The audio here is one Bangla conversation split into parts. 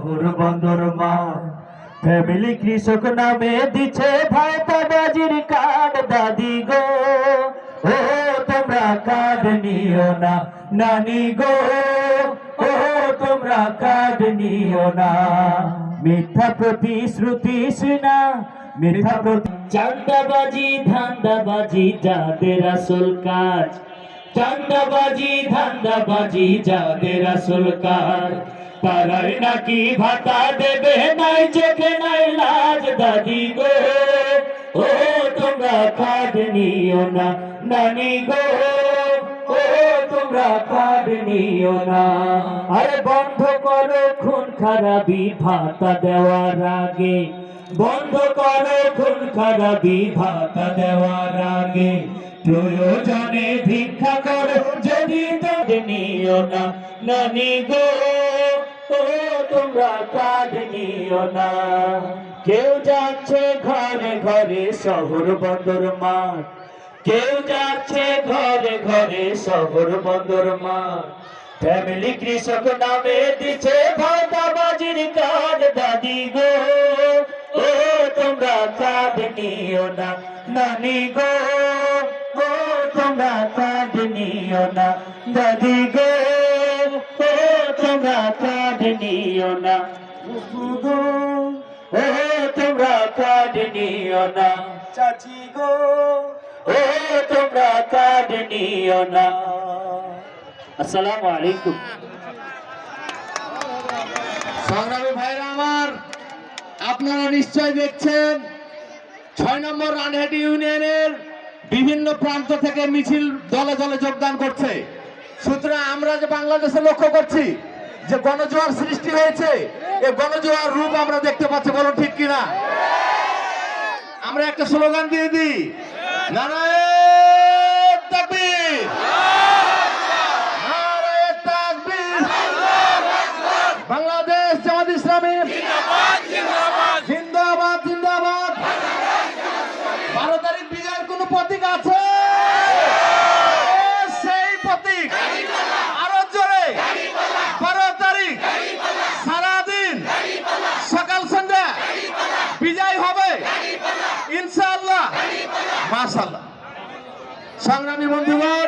শহর বন্দর মাঠ। ফ্যামিলি কৃষক নামে দিচ্ছে ভাইতাবাজির কার্ড দাদি গো, ও তোমরা কার্ড নিও না নানি গো, ও তোমরা কার্ড নিও না। মিথ্যা প্রতিশ্রুতি না, মিথ্যা চাঁদাবাজি ধান্দাবাজি যাদের আসল কাজ, চাঁদাবাজি ধান্দাবাজি যাদের আসল কাজ, তারাই নাকি ভাতা দেবে নাই চোখে নাই লাজ দাদি গো, ও তোমরা কার্ড নিও না নানি গো, ও তোমরা কার্ড নিও না। আরে বন্ধ করো খুন খারাপি ভাতা দেওয়ার আগে, বন্ধ করো খুন খারাপি ভাতা দেওয়ার আগে, প্রয়োজনে ভিক্ষা করো যদি তাদের নিও না নানি গো, ও তোমরা কার্ড নিও না। কেউ যাচ্ছে ঘরে ঘরে শহর বন্দর মাঠ, কেউ যাচ্ছে ঘরে ঘরে শহর বন্দর মাঠ। ফ্যামিলি কৃষক নামে দিচ্ছে ভাতাবাজির কার্ড দাদি গো, ও তোমরা কার্ড নিও না নানি গো, ও তোমরা কার্ড নিও না দাদি গো, ও তোমরা কার্ড নিও না গো, ও তোমরা কার্ড নিও না চাচি গো, ও তোমরা কার্ড নিও না। আসসালামু আলাইকুম। সংগ্রামী ভাইরা আমার, আপনারা নিশ্চয় দেখছেন ৬ নম্বর রানহেটি ইউনিয়নের বিভিন্ন প্রান্ত থেকে মিছিল দলে দলে যোগদান করছে। সুতরাং আমরা যে বাংলাদেশে লক্ষ্য করছি যে গণজোয়ার সৃষ্টি হয়েছে, এই গণজোয়ার রূপ আমরা দেখতে পাচ্ছি, বলো ঠিক কিনা? আমরা একটা স্লোগান দিয়ে দিই, নারায়ে তাকবীর, নারায়ে তাকবীর, বাংলাদেশ জামাত ইসলামী জিন্দাবাদ জিন্দাবাদ। 12 তারিখ বিজয়ের কোন প্রতীক আছে? সেই প্রতীক আরো জোরে, 12 তারিখ সারাদিন সকাল সন্ধ্যা বিজয় হবে ইনশাআল্লাহ, মাশাআল্লাহ। সংগ্রামী বন্ধুগণ,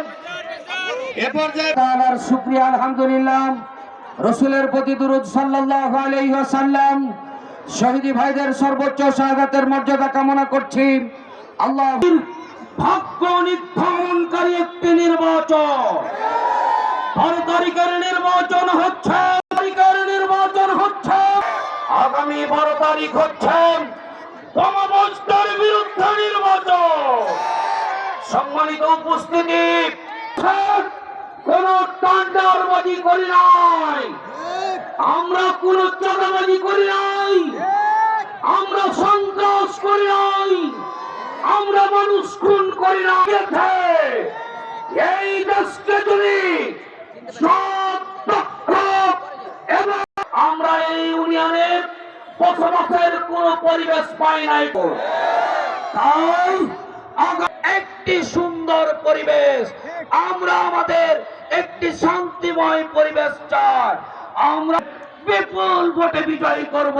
এ পর্যায়ে তাআলার শুকরিয়া আলহামদুলিল্লাহ, রাসূলের প্রতি দরুদ সাল্লাল্লাহু আলাইহি ওয়াসাল্লাম। শহীদ ভাইদের সর্বোচ্চ শাহাদাতের মর্যাদা কামনা করছি। আল্লাহ ভাগ্য নির্ধারণকারী একটি নির্বাচন, 12 তারিখের নির্বাচন হচ্ছে, আগামী 12 তারিখ হচ্ছে গণতন্ত্রের বিরুদ্ধে নির্বাচন। সম্মানিত উপস্থিতি, কোন টান্ডারবাজি করি নাই আমরা, কোন চাঁদাবাজি করি নাই আমরা, সন্ত্রাস করি নাই আমরা, মানুষ খুন করি না। এই দেশকে যদি এবং আমরা এই ইউনিয়নের বসবাসের কোন পরিবেশ পাই নাই, তাই একটি সুন্দর পরিবেশ, আমরা আমাদের একটি শান্তিময় পরিবেশ চাই। আমরা বিপুল ভোটে বিজয়ী করব,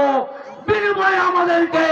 বিনিময়ে আমাদেরকে